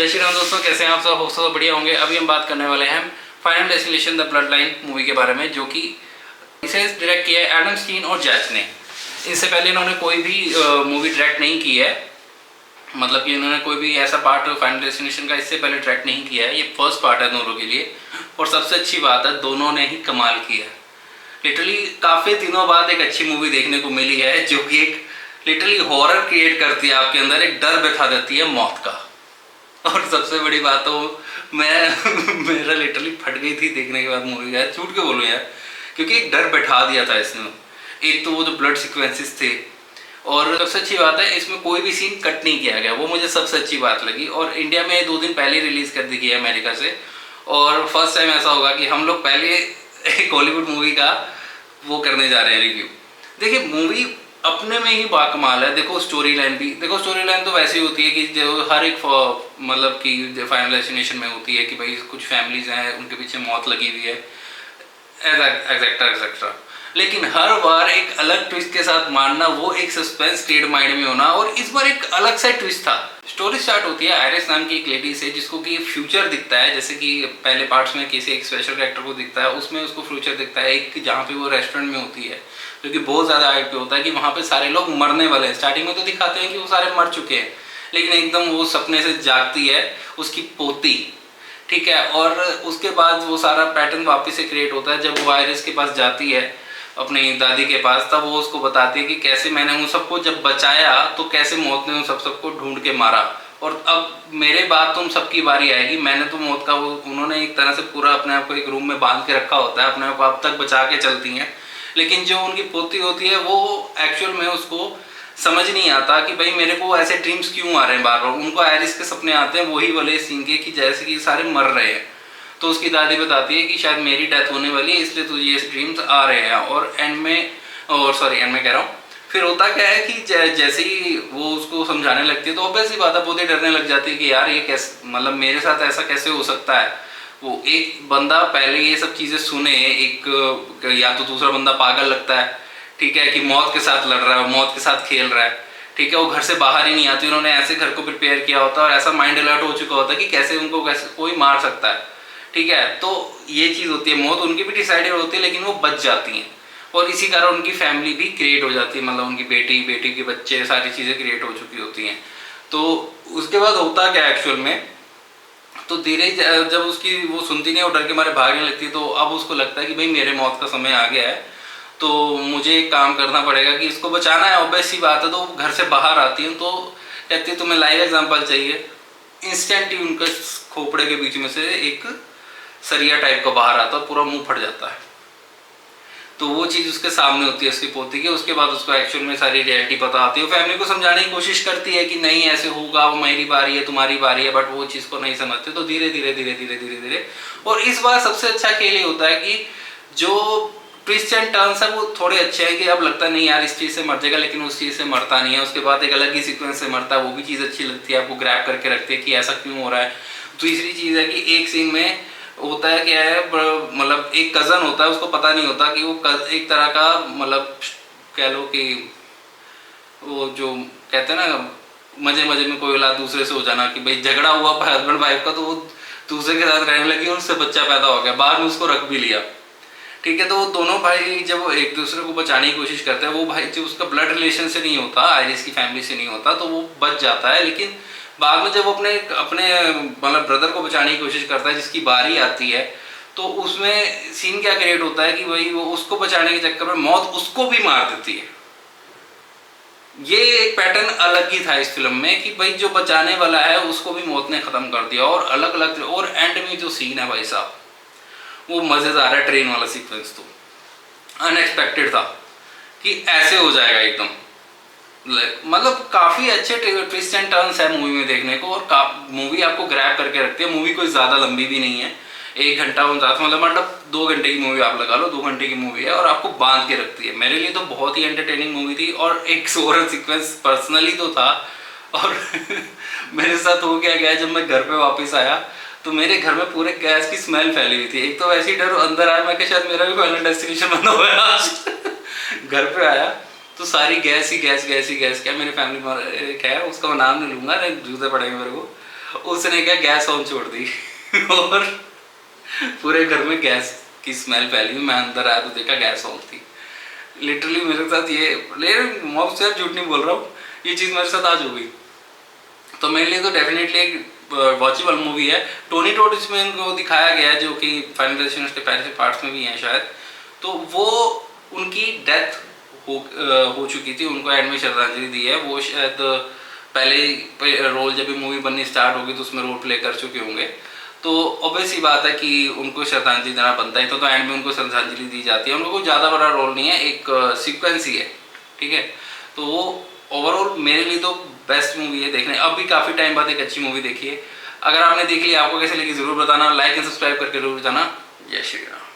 जय श्री राम दोस्तों, कैसे हैं आप सब? होप सब बढ़िया होंगे। अभी हम बात करने वाले हैं final destination the blood line movie के बारे में, जो कि इसे डायरेक्ट किया है एडम स्टीन और जैच ने। इससे पहले इन्होंने कोई भी मूवी डायरेक्ट नहीं की है, मतलब कि इन्होंने कोई भी ऐसा पार्ट फाइनल डेस्टिनेशन का इससे पहले डायरेक्ट नहीं किया है। ये फर्स्ट पार्ट है दोनों के लिए, और सबसे अच्छी बात है दोनों ने ही कमाल किया है। लिटरली काफ़ी दिनों बाद एक अच्छी मूवी देखने को मिली है, जो कि एक लिटरली हॉरर क्रिएट करती है आपके अंदर, एक डर बैठा देती है मौत का। और सबसे बड़ी बात तो मेरा लिटरली फट गई थी देखने के बाद मूवी। यार झूठ के बोलूँ यार, क्योंकि एक डर बैठा दिया था इसने। एक तो वो जो ब्लड सीक्वेंसेस थे, और सबसे अच्छी बात है इसमें कोई भी सीन कट नहीं किया गया, वो मुझे सबसे अच्छी बात लगी। और इंडिया में 2 दिन पहले रिलीज़ कर दी गई है अमेरिका से, और फर्स्ट टाइम ऐसा होगा कि हम लोग पहले एक हॉलीवुड मूवी का वो करने जा रहे हैं रिव्यू। देखिए मूवी अपने में ही बाकमाल है। देखो स्टोरी लाइन भी, देखो स्टोरी लाइन तो वैसी होती है कि जो हर एक मतलब कि जो फाइनल डेस्टिनेशन में होती है कि भाई कुछ फैमिलीज हैं, उनके पीछे मौत लगी हुई है, एक्सेट्रा एक्सेट्रा। लेकिन हर बार एक अलग ट्विस्ट के साथ मारना, वो एक सस्पेंस क्रिएट माइंड में होना, और इस बार एक अलग सा ट्विस्ट था। स्टोरी स्टार्ट होती है आयरिस नाम की एक लेडी से, जिसको कि फ्यूचर दिखता है, जैसे कि पहले पार्ट्स में किसी एक स्पेशल कैरेक्टर को दिखता है, उसमें उसको फ्यूचर दिखता है एक जहाँ पे वो रेस्टोरेंट में होती है, जो कि बहुत ज़्यादा हाइट पे होता है कि वहाँ पे सारे लोग मरने वाले हैं। स्टार्टिंग में तो दिखाते हैं कि वो सारे मर चुके हैं, लेकिन एकदम वो सपने से जागती है उसकी पोती, ठीक है। और उसके बाद वो सारा पैटर्न वापस से क्रिएट होता है। जब वो आयरिस के पास जाती है अपनी दादी के पास, तब वो उसको बताती है कि कैसे मैंने उन सबको जब बचाया तो कैसे मौत ने उन सबको ढूंढ के मारा, और अब मेरे बाद तुम सबकी बारी आएगी। मैंने तो मौत का वो, उन्होंने एक तरह से पूरा अपने आप को एक रूम में बांध के रखा होता है, अपने आप को अब तक बचा के चलती हैं। लेकिन जो उनकी पोती होती है वो एक्चुअल में उसको समझ नहीं आता कि भाई मेरे को ऐसे ड्रीम्स क्यों आ रहे हैं बार बार। उनको आयरिस के सपने आते हैं वही वाले सीन के, कि जैसे कि सारे मर रहे हैं। तो उसकी दादी बताती है कि शायद मेरी डेथ होने वाली है, इसलिए तुझे ये ड्रीम्स आ रहे हैं। और एंड में, और सॉरी एंड में कह रहा हूँ, फिर होता क्या है कि जैसे ही वो उसको समझाने लगती है तो ऑब्वियसली बात है पोती डरने लग जाती है कि यार ये कैसे, मतलब मेरे साथ ऐसा कैसे हो सकता है। वो एक बंदा पहले ये सब चीज़ें सुने, एक या तो दूसरा बंदा पागल लगता है, ठीक है, कि मौत के साथ लड़ रहा है, मौत के साथ खेल रहा है, ठीक है। वो घर से बाहर ही नहीं आती, उन्होंने ऐसे घर को प्रिपेयर किया होता है और ऐसा माइंड अलर्ट हो चुका होता है कि कैसे उनको कैसे कोई मार सकता है, ठीक है। तो ये चीज़ होती है, मौत उनकी भी डिसाइडेड होती है, लेकिन वो बच जाती हैं, और इसी कारण उनकी फैमिली भी क्रिएट हो जाती है, मतलब उनकी बेटी के बच्चे, सारी चीज़ें क्रिएट हो चुकी होती हैं। तो उसके बाद होता क्या एक्चुअल में, तो धीरे जब उसकी वो सुनती नहीं, वो डर के मारे भागने लगती है, तो अब उसको लगता है कि भाई मेरे मौत का समय आ गया है, तो मुझे एक काम करना पड़ेगा कि इसको बचाना है। ऑब्वियस सी बात है। तो घर से बाहर आती है, तो कहती है तुम्हें लाइव एग्जांपल चाहिए। इंस्टेंट ही उनके खोपड़े के बीच में से एक सरिया टाइप का बाहर आता है, पूरा मुंह फट जाता है। तो वो चीज़ उसके सामने होती है उसकी पोती की। उसके बाद उसको एक्चुअल में सारी रियलिटी पता आती है। वो फैमिली को समझाने की कोशिश करती है कि नहीं ऐसे होगा, वो मेरी बारी है, तुम्हारी बारी है, बट वो चीज़ को नहीं समझते। तो धीरे धीरे धीरे धीरे धीरे धीरे, और इस बार सबसे अच्छा खेल ये होता है कि जो ट्विस्ट एंड टर्न्स है वो थोड़े अच्छे हैं, कि अब लगता नहीं यार इस चीज़ से मर जाएगा, लेकिन उस चीज़ से मरता नहीं है। उसके बाद एक अलग ही सीक्वेंस से मरता है, वो भी चीज़ अच्छी लगती है, आपको ग्रैब करके रखती है कि ऐसा क्यों हो रहा है। तीसरी चीज़ है कि एक सीन में होता है क्या है, मतलब एक कज़न होता है, उसको पता नहीं होता कि वो एक तरह का, मतलब कह लो कि वो जो कहते हैं ना मजे मजे में कोई औलाद दूसरे से हो जाना, कि भाई झगड़ा हुआ हस्बैंड वाइफ का, तो वो दूसरे के साथ रहने लगी और उससे बच्चा पैदा हो गया, बाद में उसको रख भी लिया, ठीक है। तो वो दोनों भाई जब वो एक दूसरे को बचाने की कोशिश करते हैं, वो भाई जो उसका ब्लड रिलेशन से नहीं होता, आयरिस की फैमिली से नहीं होता, तो वो बच जाता है। लेकिन बाद में जब वो अपने मतलब ब्रदर को बचाने की कोशिश करता है, जिसकी बारी आती है, तो उसमें सीन क्या क्रिएट होता है कि भाई वो उसको बचाने के चक्कर में मौत उसको भी मार देती है। ये एक पैटर्न अलग ही था इस फिल्म में, कि भाई जो बचाने वाला है उसको भी मौत ने खत्म कर दिया, और अलग अलग। और एंड में जो सीन है भाई साहब, वो मजेदार है। ट्रेन वाला सीक्वेंस तो अनएक्सपेक्टेड था कि ऐसे हो जाएगा एकदम, मतलब काफ़ी अच्छे ट्विस्ट एंड टर्न्स है मूवी में देखने को, और मूवी आपको ग्रैब करके रखती है। मूवी कोई ज़्यादा लंबी भी नहीं है, 1 घंटा 49, मतलब 2 घंटे की मूवी आप लगा लो, 2 घंटे की मूवी है, और आपको बांध के रखती है। मेरे लिए तो बहुत ही एंटरटेनिंग मूवी थी, और एक हॉरर सीक्वेंस पर्सनली तो था। और मेरे साथ हो गया जब मैं घर पे वापस आया, तो मेरे घर में पूरे गैस की स्मेल फैली हुई थी। एक तो वैसे ही डर अंदर आया, मैं शायद मेरा भी फाइनल डेस्टिनेशन बना हुआ है आज। घर पे आया तो सारी गैस ही गैस क्या, मेरी फैमिली क्या है उसका मैं नाम नहीं लूँगा, नहीं जूते पड़ेंगे मेरे को। उसने क्या गैस ऑन छोड़ दी और पूरे घर में गैस की स्मेल फैली। मैं अंदर आया तो देखा गैस ऑन थी। लिटरली मेरे साथ ये, मैं से झूठ नहीं बोल रहा हूँ, ये चीज़ मेरे साथ आज हो गई। तो मेरे लिए तो डेफिनेटली एक वॉचेबल मूवी है। टोनी टोड इसमें इनको दिखाया गया है, जो कि फाइनल डेस्टिनेशन के पहले पार्ट्स में भी हैं शायद। तो वो उनकी डेथ हो चुकी थी, उनको एंड में श्रद्धांजलि दी है। वो शायद पहले रोल जब भी मूवी बननी स्टार्ट होगी तो उसमें रोल प्ले कर चुके होंगे। तो ऑब्वियस ही बात है कि उनको श्रद्धांजलि देना बनता है, तो एंड में उनको श्रद्धांजलि दी जाती है। उनको कोई ज़्यादा बड़ा रोल नहीं है, एक सीक्वेंस ही है, ठीक है। तो वो ओवरऑल मेरे लिए तो बेस्ट मूवी है देखने। अब भी काफ़ी टाइम बाद एक अच्छी मूवी देखी है। अगर आपने देख ली, आपको कैसे लगी ज़रूर बताना। लाइक एंड सब्सक्राइब करके जरूर बताना। जय श्री राम।